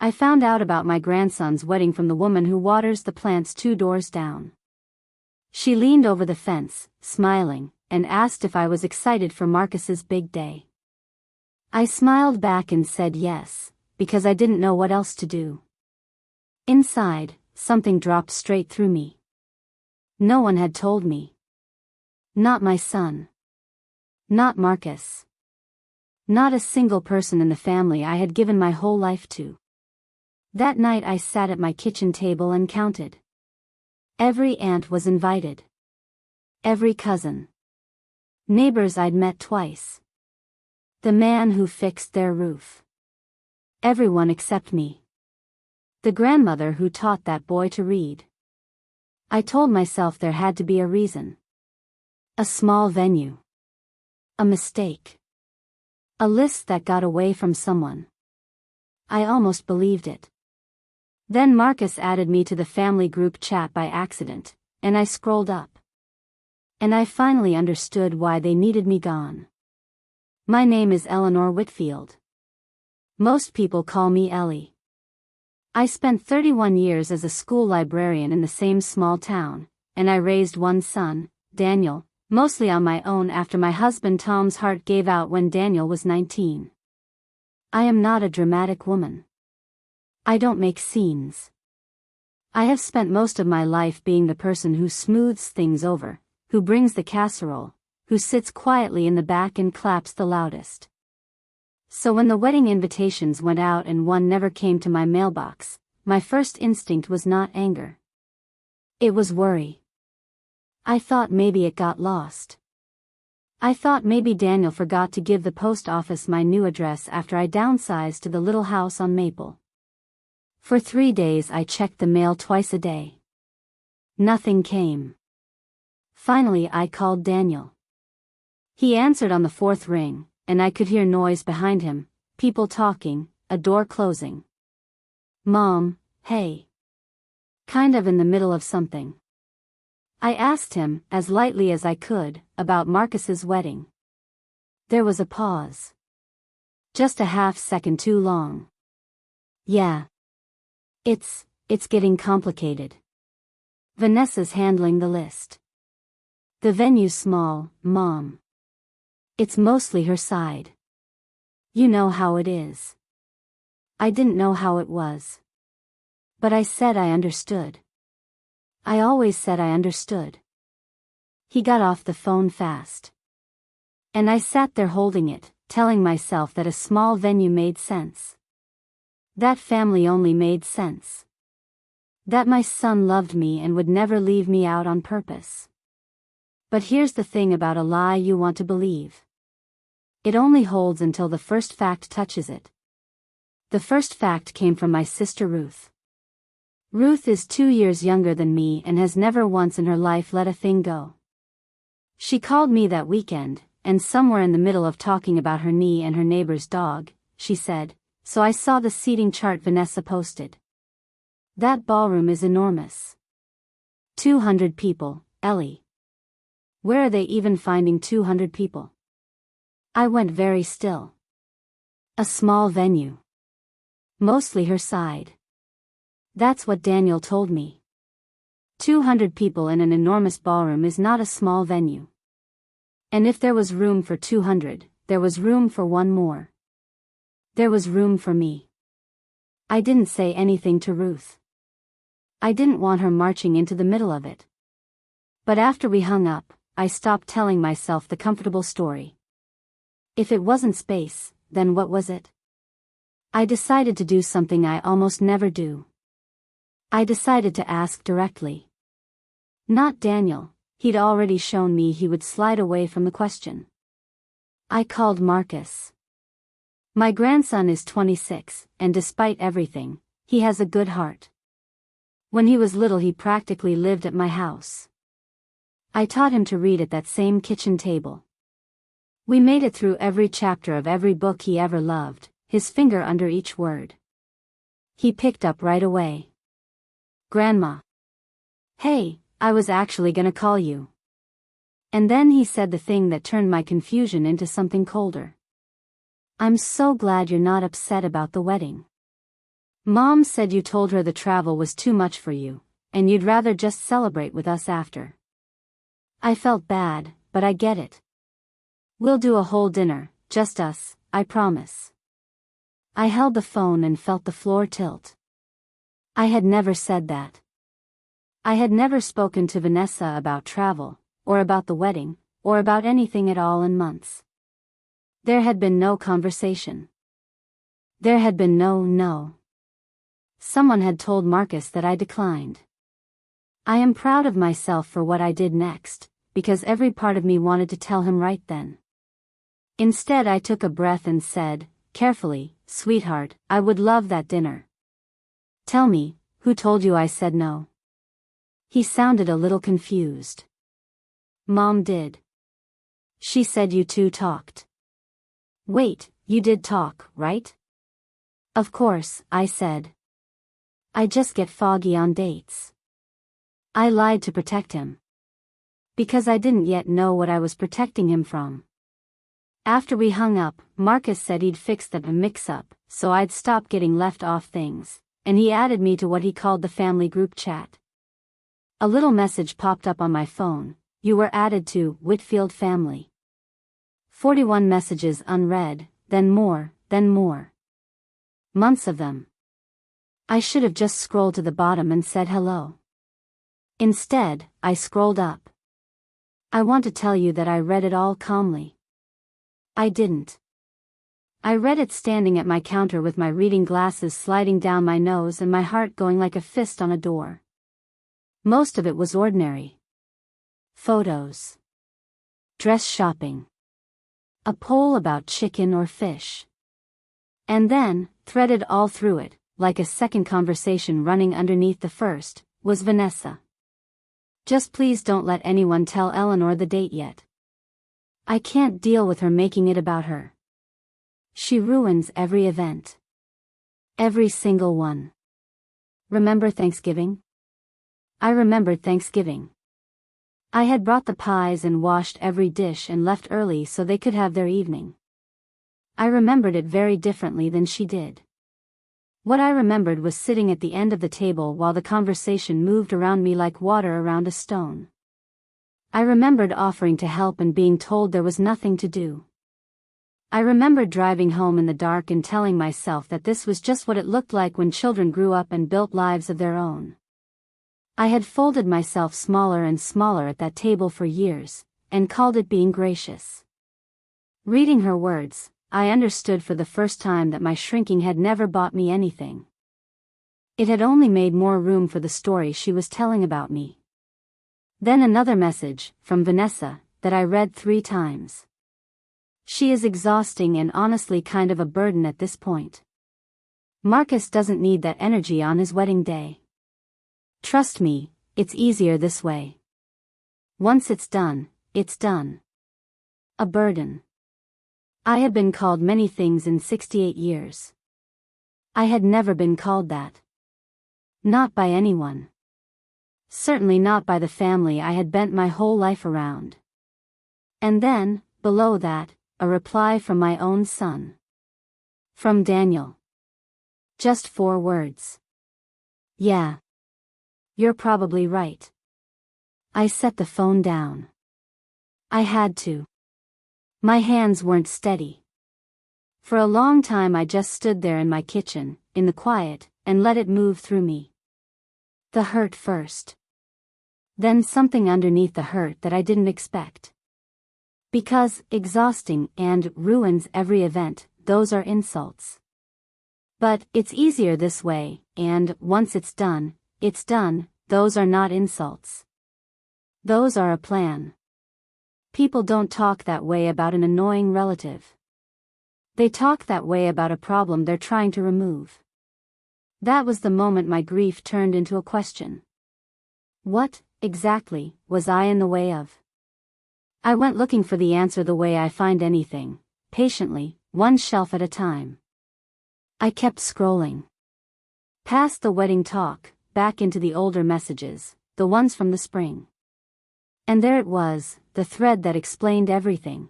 I found out about my grandson's wedding from the woman who waters the plants 2 doors down. She leaned over the fence, smiling, and asked if I was excited for Marcus's big day. I smiled back and said yes, because I didn't know what else to do. Inside, something dropped straight through me. No one had told me. Not my son. Not Marcus. Not a single person in the family I had given my whole life to. That night I sat at my kitchen table and counted. Every aunt was invited. Every cousin. Neighbors I'd met twice. The man who fixed their roof. Everyone except me. The grandmother who taught that boy to read. I told myself there had to be a reason. A small venue. A mistake. A list that got away from someone. I almost believed it. Then Marcus added me to the family group chat by accident, and I scrolled up. And I finally understood why they needed me gone. My name is Eleanor Whitfield. Most people call me Ellie. I spent 31 years as a school librarian in the same small town, and I raised one son, Daniel, mostly on my own after my husband Tom's heart gave out when Daniel was 19. I am not a dramatic woman. I don't make scenes. I have spent most of my life being the person who smooths things over, who brings the casserole, who sits quietly in the back and claps the loudest. So when the wedding invitations went out and one never came to my mailbox, my first instinct was not anger. It was worry. I thought maybe it got lost. I thought maybe Daniel forgot to give the post office my new address after I downsized to the little house on Maple. For 3 days I checked the mail twice a day. Nothing came. Finally I called Daniel. He answered on the 4th ring, and I could hear noise behind him, people talking, a door closing. Mom, hey. Kind of in the middle of something. I asked him, as lightly as I could, about Marcus's wedding. There was a pause. Just a half-second too long. Yeah. It's getting complicated. Vanessa's handling the list. The venue's small, Mom. It's mostly her side. You know how it is. I didn't know how it was. But I said I understood. I always said I understood. He got off the phone fast. And I sat there holding it, telling myself that a small venue made sense. That family only made sense. That my son loved me and would never leave me out on purpose. But here's the thing about a lie you want to believe. It only holds until the first fact touches it. The first fact came from my sister Ruth. Ruth is 2 years younger than me and has never once in her life let a thing go. She called me that weekend, and somewhere in the middle of talking about her knee and her neighbor's dog, she said, "So I saw the seating chart Vanessa posted. That ballroom is enormous. 200 people, Ellie. Where are they even finding 200 people?" I went very still. A small venue. Mostly her side. That's what Daniel told me. 200 people in an enormous ballroom is not a small venue. And if there was room for 200, there was room for one more. There was room for me. I didn't say anything to Ruth. I didn't want her marching into the middle of it. But after we hung up, I stopped telling myself the comfortable story. If it wasn't space, then what was it? I decided to do something I almost never do. I decided to ask directly. Not Daniel, he'd already shown me he would slide away from the question. I called Marcus. My grandson is 26, and despite everything, he has a good heart. When he was little he practically lived at my house. I taught him to read at that same kitchen table. We made it through every chapter of every book he ever loved, his finger under each word. He picked up right away. "Grandma. Hey, I was actually gonna call you." And then he said the thing that turned my confusion into something colder. "I'm so glad you're not upset about the wedding." Mom said you told her the travel was too much for you, and you'd rather just celebrate with us after. I felt bad, but I get it. We'll do a whole dinner, just us, I promise. I held the phone and felt the floor tilt. I had never said that. I had never spoken to Vanessa about travel, or about the wedding, or about anything at all in months. There had been no conversation. There had been no. Someone had told Marcus that I declined. I am proud of myself for what I did next, because every part of me wanted to tell him right then. Instead, I took a breath and said, carefully, "Sweetheart, I would love that dinner." "Tell me, who told you I said no?" He sounded a little confused. "Mom did. She said you two talked." "Wait, you did talk, right?" "Of course," I said. "I just get foggy on dates." I lied to protect him. Because I didn't yet know what I was protecting him from. After we hung up, Marcus said he'd fix the mix-up, so I'd stop getting left off things, and he added me to what he called the family group chat. A little message popped up on my phone: "You were added to Whitfield family." 41 messages unread, then more. Months of them. I should have just scrolled to the bottom and said hello. Instead, I scrolled up. I want to tell you that I read it all calmly. I didn't. I read it standing at my counter with my reading glasses sliding down my nose and my heart going like a fist on a door. Most of it was ordinary. Photos. Dress shopping. A poll about chicken or fish. And then, threaded all through it, like a second conversation running underneath the first, was Vanessa. "Just please don't let anyone tell Eleanor the date yet. I can't deal with her making it about her. She ruins every event. Every single one. Remember Thanksgiving?" I remembered Thanksgiving. I had brought the pies and washed every dish and left early so they could have their evening. I remembered it very differently than she did. What I remembered was sitting at the end of the table while the conversation moved around me like water around a stone. I remembered offering to help and being told there was nothing to do. I remembered driving home in the dark and telling myself that this was just what it looked like when children grew up and built lives of their own. I had folded myself smaller and smaller at that table for years, and called it being gracious. Reading her words, I understood for the first time that my shrinking had never bought me anything. It had only made more room for the story she was telling about me. Then another message, from Vanessa, that I read 3 times. "She is exhausting and honestly kind of a burden at this point. Marcus doesn't need that energy on his wedding day. Trust me, it's easier this way. Once it's done, it's done." A burden. I had been called many things in 68 years. I had never been called that. Not by anyone. Certainly not by the family I had bent my whole life around. And then, below that, a reply from my own son. From Daniel. Just 4 words. "Yeah. You're probably right." I set the phone down. I had to. My hands weren't steady. For a long time I just stood there in my kitchen, in the quiet, and let it move through me. The hurt first. Then something underneath the hurt that I didn't expect. Because exhausting and ruins every event, those are insults. But it's easier this way, and once it's done, those are not insults. Those are a plan. People don't talk that way about an annoying relative. They talk that way about a problem they're trying to remove. That was the moment my grief turned into a question. What, exactly, was I in the way of? I went looking for the answer the way I find anything, patiently, one shelf at a time. I kept scrolling. Past the wedding talk, back into the older messages, the ones from the spring. And there it was, the thread that explained everything.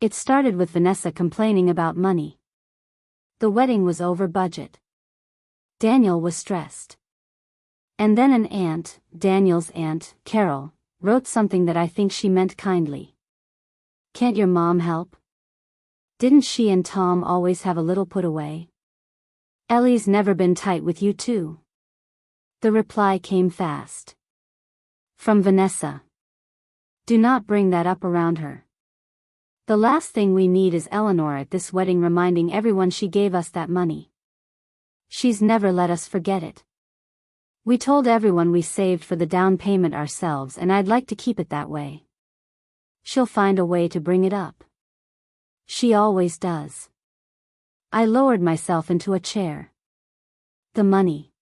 It started with Vanessa complaining about money. The wedding was over budget. Daniel was stressed. And then an aunt, Daniel's aunt, Carol, wrote something that I think she meant kindly. "Can't your mom help? Didn't she and Tom always have a little put away? Ellie's never been tight with you too." The reply came fast. From Vanessa. "Do not bring that up around her. The last thing we need is Eleanor at this wedding reminding everyone she gave us that money. She's never let us forget it. We told everyone we saved for the down payment ourselves, and I'd like to keep it that way. She'll find a way to bring it up. She always does." I lowered myself into a chair. The money.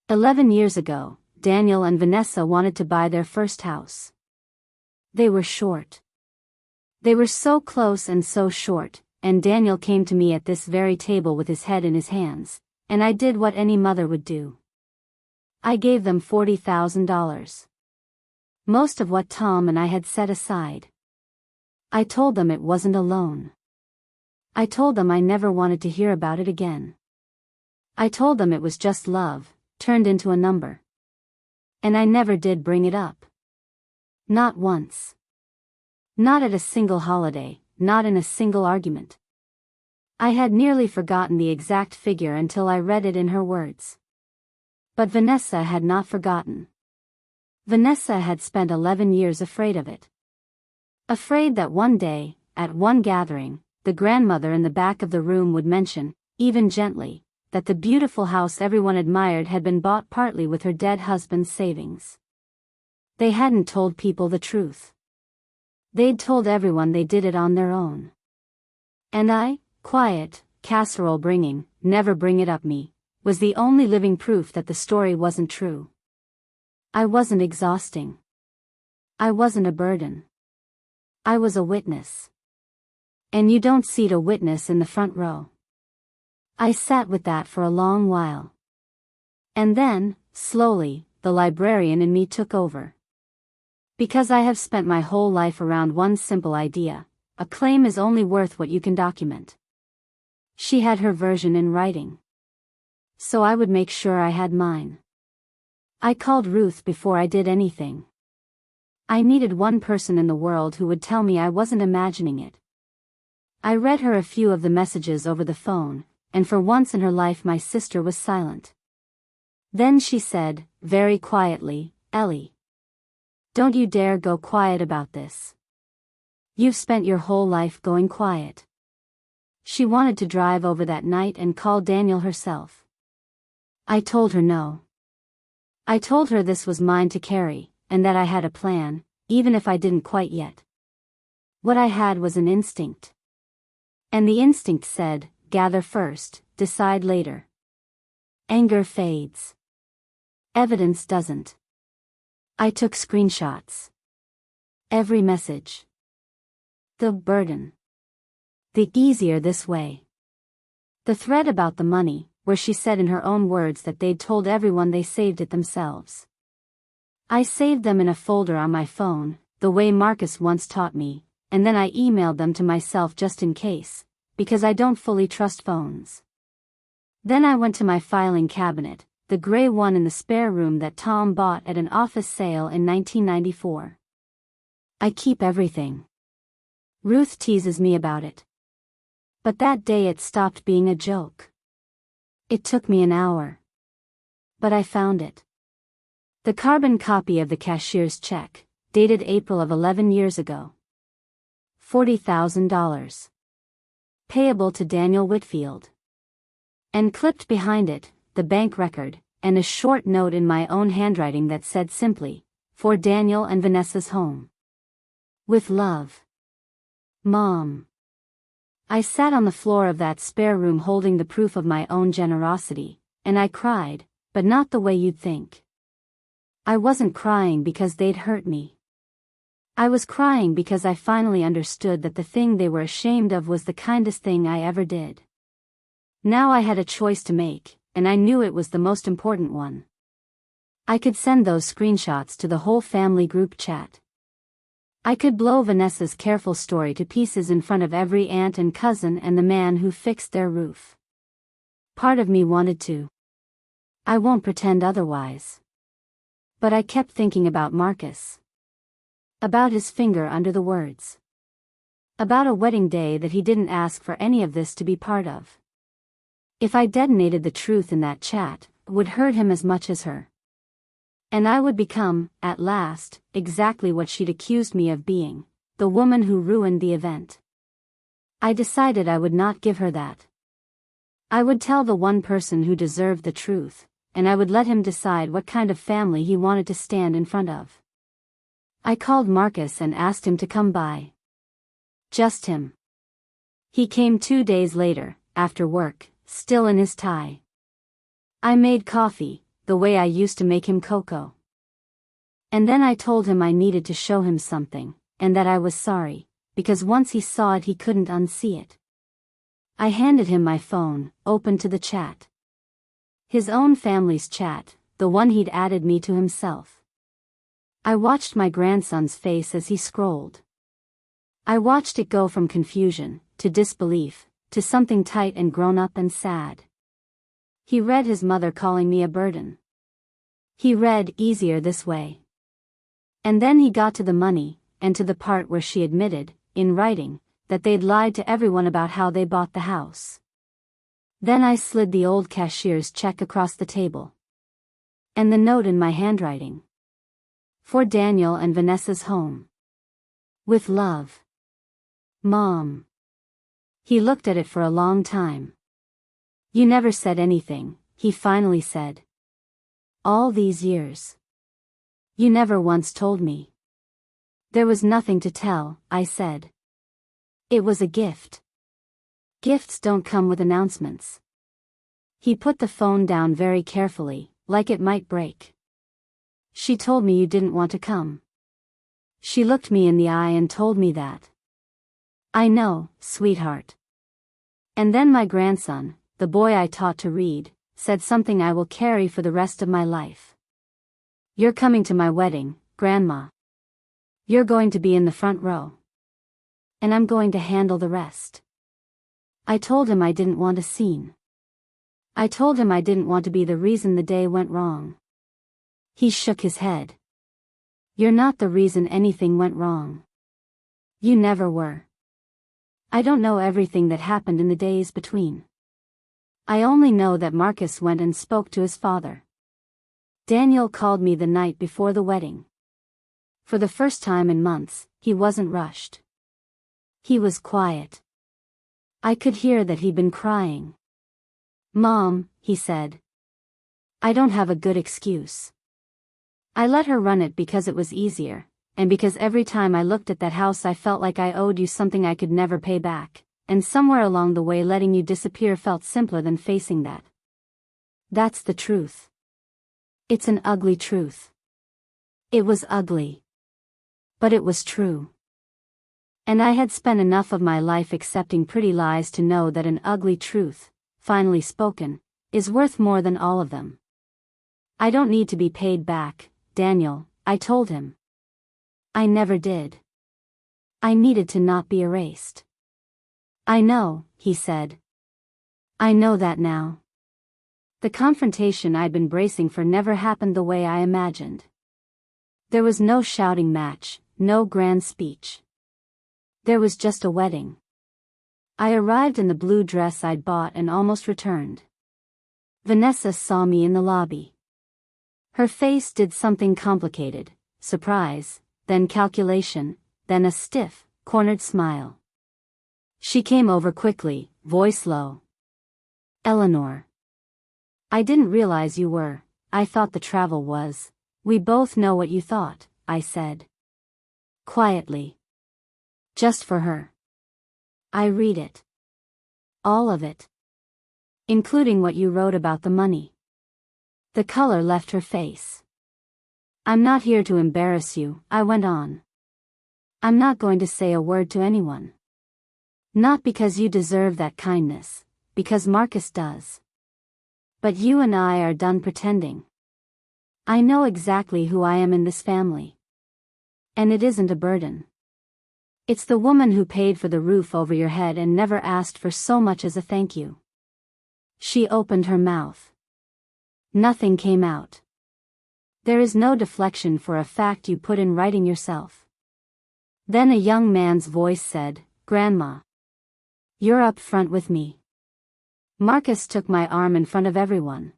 11 years ago, Daniel and Vanessa wanted to buy their first house. They were short. They were so close and so short, and Daniel came to me at this very table with his head in his hands, and I did what any mother would do. I gave them $40,000. Most of what Tom and I had set aside. I told them it wasn't a loan. I told them I never wanted to hear about it again. I told them it was just love, turned into a number. And I never did bring it up. Not once. Not at a single holiday, not in a single argument. I had nearly forgotten the exact figure until I read it in her words. But Vanessa had not forgotten. Vanessa had spent 11 years afraid of it. Afraid that one day, at one gathering, the grandmother in the back of the room would mention, even gently, that the beautiful house everyone admired had been bought partly with her dead husband's savings. They hadn't told people the truth. They'd told everyone they did it on their own. And I, quiet, casserole bringing, never bring it up me, was the only living proof that the story wasn't true. I wasn't exhausting. I wasn't a burden. I was a witness. And you don't seat a witness in the front row. I sat with that for a long while. And then, slowly, the librarian in me took over. Because I have spent my whole life around one simple idea: a claim is only worth what you can document. She had her version in writing. So I would make sure I had mine. I called Ruth before I did anything. I needed one person in the world who would tell me I wasn't imagining it. I read her a few of the messages over the phone, and for once in her life my sister was silent. Then she said, very quietly, "Ellie, don't you dare go quiet about this. You've spent your whole life going quiet." She wanted to drive over that night and call Daniel herself. I told her no. I told her this was mine to carry, and that I had a plan, even if I didn't quite yet. What I had was an instinct. And the instinct said, gather first, decide later. Anger fades. Evidence doesn't. I took screenshots. Every message. The burden. The easier this way. The thread about the money, where she said in her own words that they'd told everyone they saved it themselves. I saved them in a folder on my phone, the way Marcus once taught me, and then I emailed them to myself just in case, because I don't fully trust phones. Then I went to my filing cabinet, the gray one in the spare room that Tom bought at an office sale in 1994. I keep everything. Ruth teases me about it. But that day it stopped being a joke. It took me an hour. But I found it. The carbon copy of the cashier's check, dated April of 11 years ago. $40,000. Payable to Daniel Whitfield. And clipped behind it, the bank record, and a short note in my own handwriting that said simply, "For Daniel and Vanessa's home. With love. Mom." I sat on the floor of that spare room holding the proof of my own generosity, and I cried, but not the way you'd think. I wasn't crying because they'd hurt me. I was crying because I finally understood that the thing they were ashamed of was the kindest thing I ever did. Now I had a choice to make, and I knew it was the most important one. I could send those screenshots to the whole family group chat. I could blow Vanessa's careful story to pieces in front of every aunt and cousin and the man who fixed their roof. Part of me wanted to. I won't pretend otherwise. But I kept thinking about Marcus. About his finger under the words. About a wedding day that he didn't ask for any of this to be part of. If I detonated the truth in that chat, it would hurt him as much as her. And I would become, at last, exactly what she'd accused me of being, the woman who ruined the event. I decided I would not give her that. I would tell the one person who deserved the truth, and I would let him decide what kind of family he wanted to stand in front of. I called Marcus and asked him to come by. Just him. He came 2 days later, after work, still in his tie. I made coffee, the way I used to make him cocoa. And then I told him I needed to show him something, and that I was sorry, because once he saw it he couldn't unsee it. I handed him my phone, open to the chat. His own family's chat, the one he'd added me to himself. I watched my grandson's face as he scrolled. I watched it go from confusion, to disbelief, to something tight and grown-up and sad. He read his mother calling me a burden. He read easier this way. And then he got to the money, and to the part where she admitted, in writing, that they'd lied to everyone about how they bought the house. Then I slid the old cashier's check across the table. And the note in my handwriting. For Daniel and Vanessa's home. With love. Mom. He looked at it for a long time. You never said anything, he finally said. All these years. You never once told me. There was nothing to tell, I said. It was a gift. Gifts don't come with announcements. He put the phone down very carefully, like it might break. She told me you didn't want to come. She looked me in the eye and told me that. I know, sweetheart. And then my grandson, the boy I taught to read, said something I will carry for the rest of my life. You're coming to my wedding, Grandma. You're going to be in the front row. And I'm going to handle the rest. I told him I didn't want a scene. I told him I didn't want to be the reason the day went wrong. He shook his head. You're not the reason anything went wrong. You never were. I don't know everything that happened in the days between. I only know that Marcus went and spoke to his father. Daniel called me the night before the wedding. For the first time in months, he wasn't rushed. He was quiet. I could hear that he'd been crying. Mom, he said. I don't have a good excuse. I let her run it because it was easier, and because every time I looked at that house I felt like I owed you something I could never pay back, and somewhere along the way letting you disappear felt simpler than facing that. That's the truth. It's an ugly truth. It was ugly. But it was true. And I had spent enough of my life accepting pretty lies to know that an ugly truth, finally spoken, is worth more than all of them. I don't need to be paid back, Daniel, I told him. I never did. I needed to not be erased. I know, he said. I know that now. The confrontation I'd been bracing for never happened the way I imagined. There was no shouting match, no grand speech. There was just a wedding. I arrived in the blue dress I'd bought and almost returned. Vanessa saw me in the lobby. Her face did something complicated, surprise, then calculation, then a stiff, cornered smile. She came over quickly, voice low. Eleanor. I didn't realize you were, I thought the travel was. We both know what you thought, I said. Quietly. Just for her. I read it. All of it. Including what you wrote about the money. The color left her face. I'm not here to embarrass you, I went on. I'm not going to say a word to anyone. Not because you deserve that kindness, because Marcus does. But you and I are done pretending. I know exactly who I am in this family. And it isn't a burden. It's the woman who paid for the roof over your head and never asked for so much as a thank you. She opened her mouth. Nothing came out. There is no deflection for a fact you put in writing yourself. Then a young man's voice said, "Grandma. You're up front with me." Marcus took my arm in front of everyone.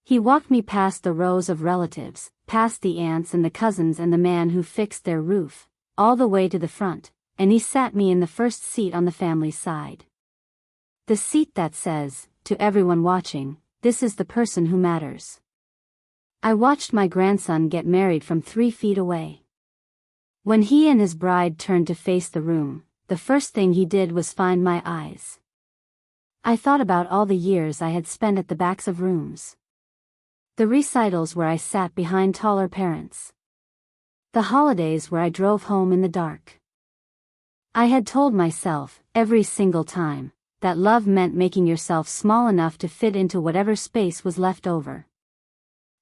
He walked me past the rows of relatives, past the aunts and the cousins and the man who fixed their roof, all the way to the front, and he sat me in the first seat on the family side. The seat that says, to everyone watching, "This is the person who matters." I watched my grandson get married from 3 feet away. When he and his bride turned to face the room, the first thing he did was find my eyes. I thought about all the years I had spent at the backs of rooms. The recitals where I sat behind taller parents. The holidays where I drove home in the dark. I had told myself, every single time, that love meant making yourself small enough to fit into whatever space was left over.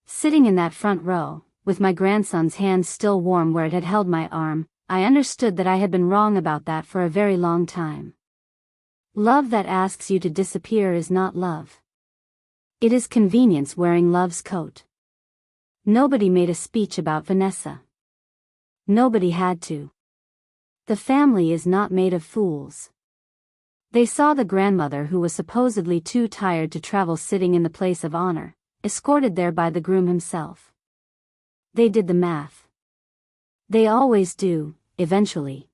Sitting in that front row, with my grandson's hand still warm where it had held my arm, I understood that I had been wrong about that for a very long time. Love that asks you to disappear is not love. It is convenience wearing love's coat. Nobody made a speech about Vanessa. Nobody had to. The family is not made of fools. They saw the grandmother who was supposedly too tired to travel sitting in the place of honor, escorted there by the groom himself. They did the math. They always do, eventually.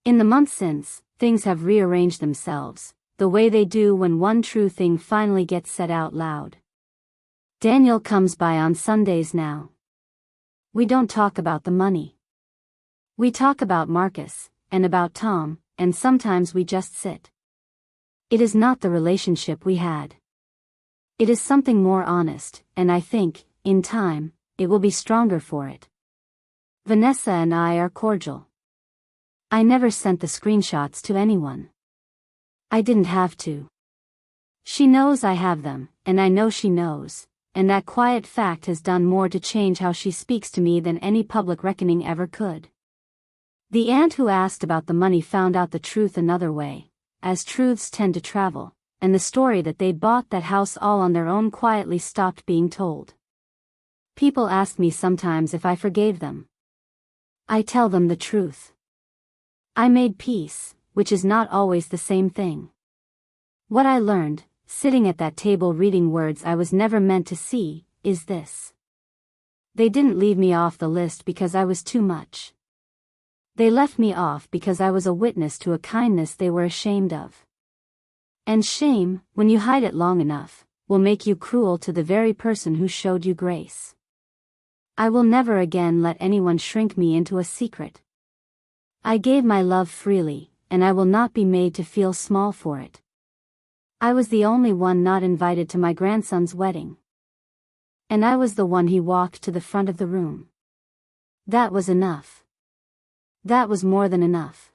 In the months since, things have rearranged themselves, the way they do when one true thing finally gets said out loud. Daniel comes by on Sundays now. We don't talk about the money. We talk about Marcus, and about Tom, and sometimes we just sit. It is not the relationship we had. It is something more honest, and I think, in time, it will be stronger for it. Vanessa and I are cordial. I never sent the screenshots to anyone. I didn't have to. She knows I have them, and I know she knows, and that quiet fact has done more to change how she speaks to me than any public reckoning ever could. The aunt who asked about the money found out the truth another way, as truths tend to travel, and the story that they bought that house all on their own quietly stopped being told. People ask me sometimes if I forgave them. I tell them the truth. I made peace, which is not always the same thing. What I learned, sitting at that table reading words I was never meant to see, is this. They didn't leave me off the list because I was too much. They left me off because I was a witness to a kindness they were ashamed of. And shame, when you hide it long enough, will make you cruel to the very person who showed you grace. I will never again let anyone shrink me into a secret. I gave my love freely, and I will not be made to feel small for it. I was the only one not invited to my grandson's wedding. And I was the one he walked to the front of the room. That was enough. That was more than enough.